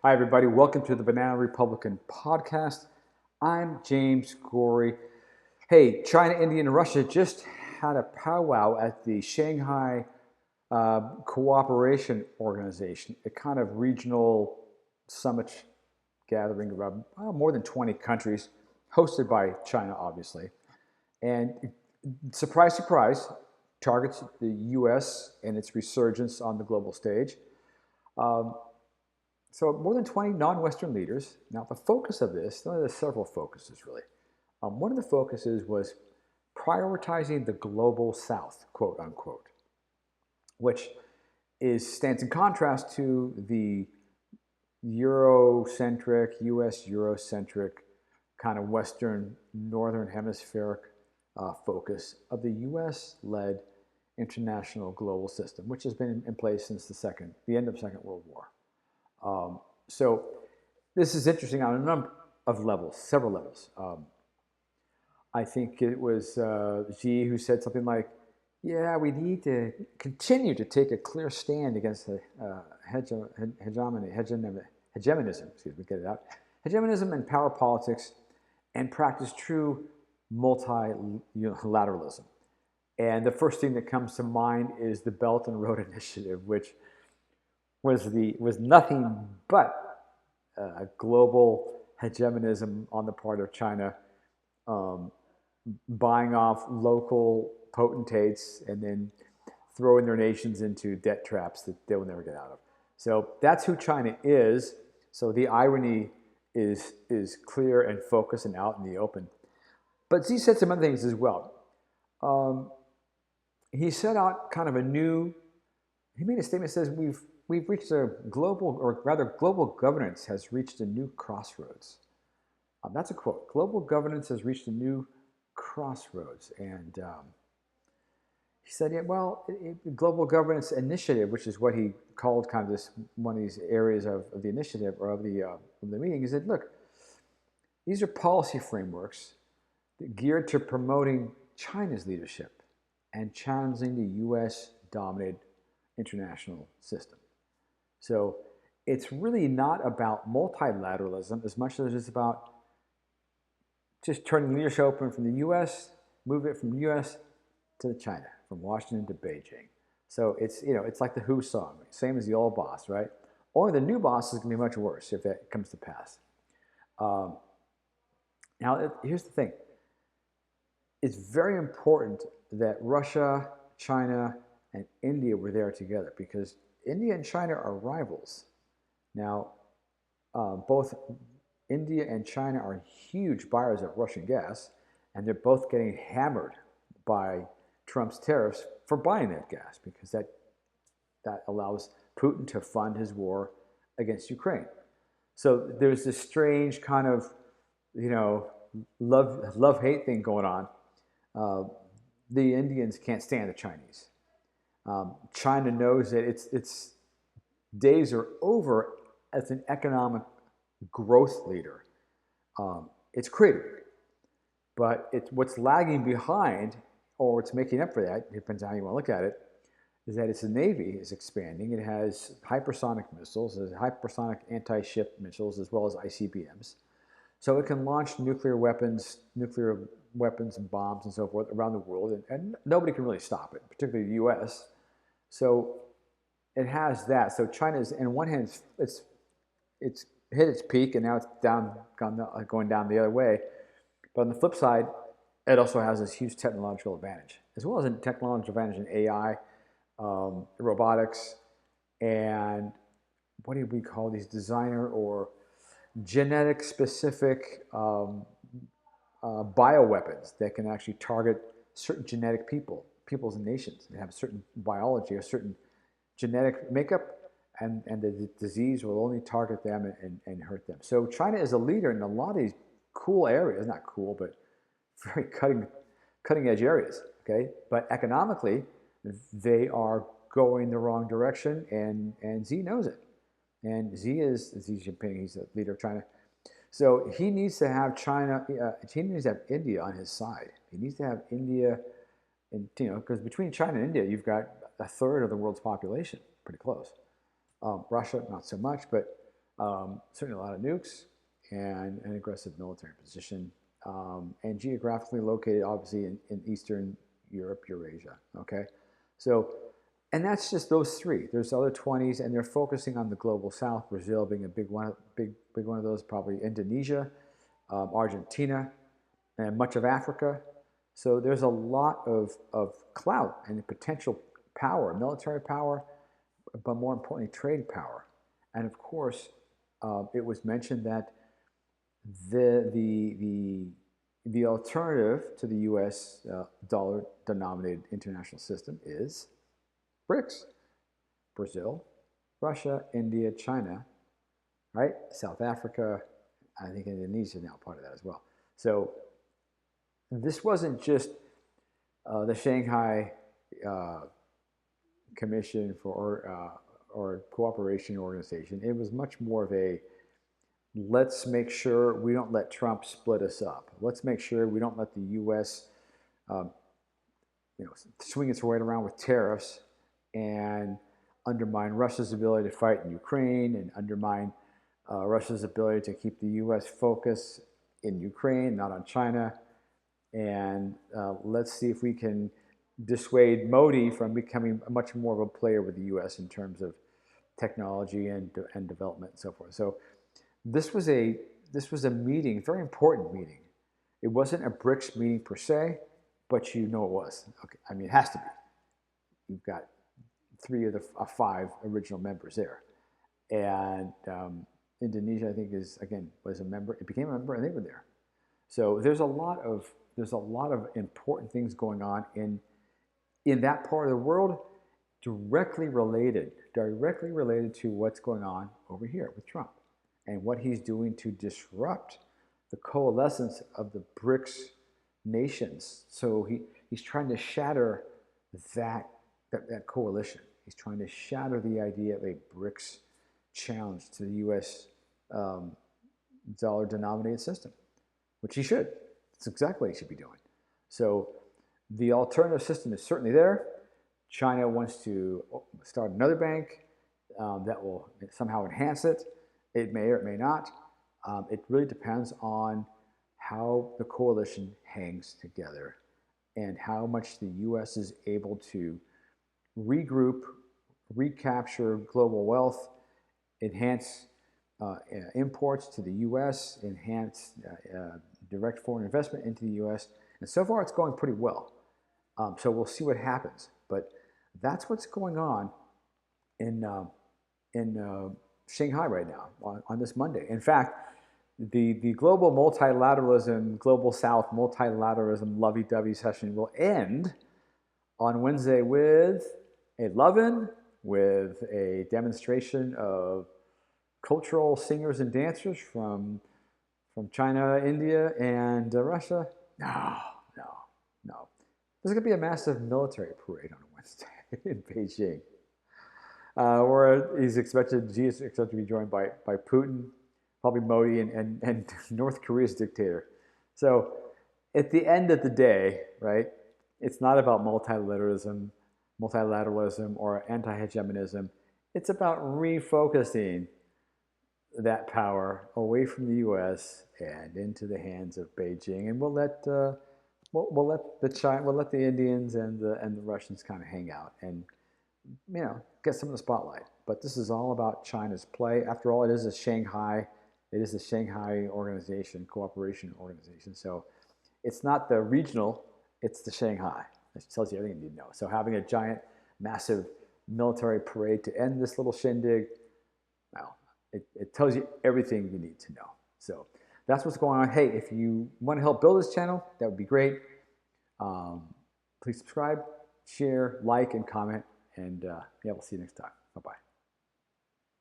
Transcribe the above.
Hi, everybody. Welcome to the Banana Republican podcast. I'm James Gorey. Hey, China, India, and Russia just had a powwow at the Shanghai Cooperation Organization, a kind of regional summit gathering of more than 20 countries, hosted by China, obviously. And surprise, surprise, targets the U.S. and its resurgence on the global stage. Um, So more than 20 non-Western leaders. Now the focus of this, there's several focuses really. One of the focuses was prioritizing the global South, quote unquote, which stands in contrast to the Eurocentric, US Eurocentric kind of Western Northern Hemispheric focus of the US-led international global system, which has been in place since the end of the Second World War. So this is interesting on a number of levels, several levels. I think it was Xi who said something like, yeah, we need to continue to take a clear stand against the hegemonism, excuse me, get it out, hegemonism and power politics, and practice true multilateralism. And the first thing that comes to mind is the Belt and Road Initiative, which was nothing but a global hegemonism on the part of China, buying off local potentates and then throwing their nations into debt traps that they will never get out of. So that's who China is. So the irony is clear and focused and out in the open. But Xi said some other things as well. He set out kind of he made a statement that says we've reached a global, or rather global governance has reached a new crossroads. That's a quote. Global governance has reached a new crossroads. And he said, yeah, well, global governance initiative, which is what he called kind of this one of these areas of the initiative or of the meeting, he said, look, these are policy frameworks geared to promoting China's leadership and challenging the US-dominated international system. So it's really not about multilateralism as much as it's about just turning leadership open from the U.S., move it from the U.S. to China, from Washington to Beijing. So it's like the Who song, same as the old boss, right? Only the new boss is going to be much worse if that comes to pass. Now, here's the thing. It's very important that Russia, China, and India were there together because India and China are rivals. Now, both India and China are huge buyers of Russian gas, and they're both getting hammered by Trump's tariffs for buying that gas because that allows Putin to fund his war against Ukraine. So there's this strange kind of, love-hate thing going on. The Indians can't stand the Chinese. China knows that its days are over as an economic growth leader. It's cratering, but what's lagging behind, or what's making up for that, depends on how you want to look at it, is that its Navy is expanding. It has hypersonic missiles, it has hypersonic anti-ship missiles, as well as ICBMs. So it can launch nuclear weapons and bombs and so forth around the world, and nobody can really stop it, particularly the U.S. So it has that. So China's, on one hand, it's hit its peak, and now it's going down the other way. But on the flip side, it also has this huge technological advantage, as well as a technological advantage in AI, robotics, and what do we call these designer or genetic specific bioweapons that can actually target certain genetic peoples and nations that have certain biology or certain genetic makeup, and the disease will only target them and hurt them. So China is a leader in a lot of these cool areas, not cool, but very cutting edge areas, okay? But economically, they are going the wrong direction, and Xi knows it. And Xi Jinping, he's the leader of China. So he needs to have he needs to have India on his side. He needs to have India, because between China and India, you've got a third of the world's population, pretty close. Russia, not so much, but Certainly a lot of nukes and an aggressive military position, and geographically located, obviously, in Eastern Europe, Eurasia. Okay, so, and that's just those three. There's other 20s, and they're focusing on the global South. Brazil being a big one, big one of those. Probably Indonesia, Argentina, and much of Africa. So there's a lot of clout and potential power, military power, but more importantly, trade power. And of course, it was mentioned that the alternative to the U.S. Dollar-denominated international system is BRICS: Brazil, Russia, India, China, right? South Africa, I think Indonesia is now part of that as well. So this wasn't just the Shanghai Commission for or Cooperation Organization. It was much more of a, let's make sure we don't let Trump split us up. Let's make sure we don't let the U.S. Swing its weight around with tariffs and undermine Russia's ability to fight in Ukraine and undermine Russia's ability to keep the U.S. focus in Ukraine, not on China. And let's see if we can dissuade Modi from becoming much more of a player with the U.S. in terms of technology and development and so forth. So this was a meeting, very important meeting. It wasn't a BRICS meeting per se, but it was. Okay, I mean, it has to be. You've got 3 of the 5 original members there, and Indonesia, I think, was a member. It became a member, and they were there. So there's a lot of important things going on in that part of the world, directly related to what's going on over here with Trump and what he's doing to disrupt the coalescence of the BRICS nations. So he's trying to shatter that coalition. He's trying to shatter the idea of a BRICS challenge to the U.S. Dollar-denominated system, which he should. That's exactly what he should be doing. So the alternative system is certainly there. China wants to start another bank that will somehow enhance it. It may or it may not. It really depends on how the coalition hangs together and how much the U.S. is able to regroup, recapture global wealth, enhance imports to the U.S., enhance direct foreign investment into the U.S., and so far it's going pretty well. So we'll see what happens. But that's what's going on in Shanghai right now on this Monday. In fact, the global multilateralism, global South multilateralism lovey-dovey session will end on Wednesday with a love-in, with a demonstration of cultural singers and dancers from China, India, and Russia. No. There's going to be a massive military parade on Wednesday in Beijing, where Xi is expected to be joined by Putin, probably Modi, and North Korea's dictator. So at the end of the day, right, it's not about multilateralism or anti-hegemonism. It's about refocusing that power away from the U.S. and into the hands of Beijing, and we'll let the Indians and the Russians kind of hang out and get some of the spotlight. But this is all about China's play. After all, it is the Shanghai Cooperation Organization. So it's not the regional, it's the Shanghai. That tells you everything you need to know. So having a giant, massive military parade to end this little shindig, well, it tells you everything you need to know. So that's what's going on. Hey, if you want to help build this channel, that would be great. Please subscribe, share, like, and comment. And we'll see you next time. Bye-bye.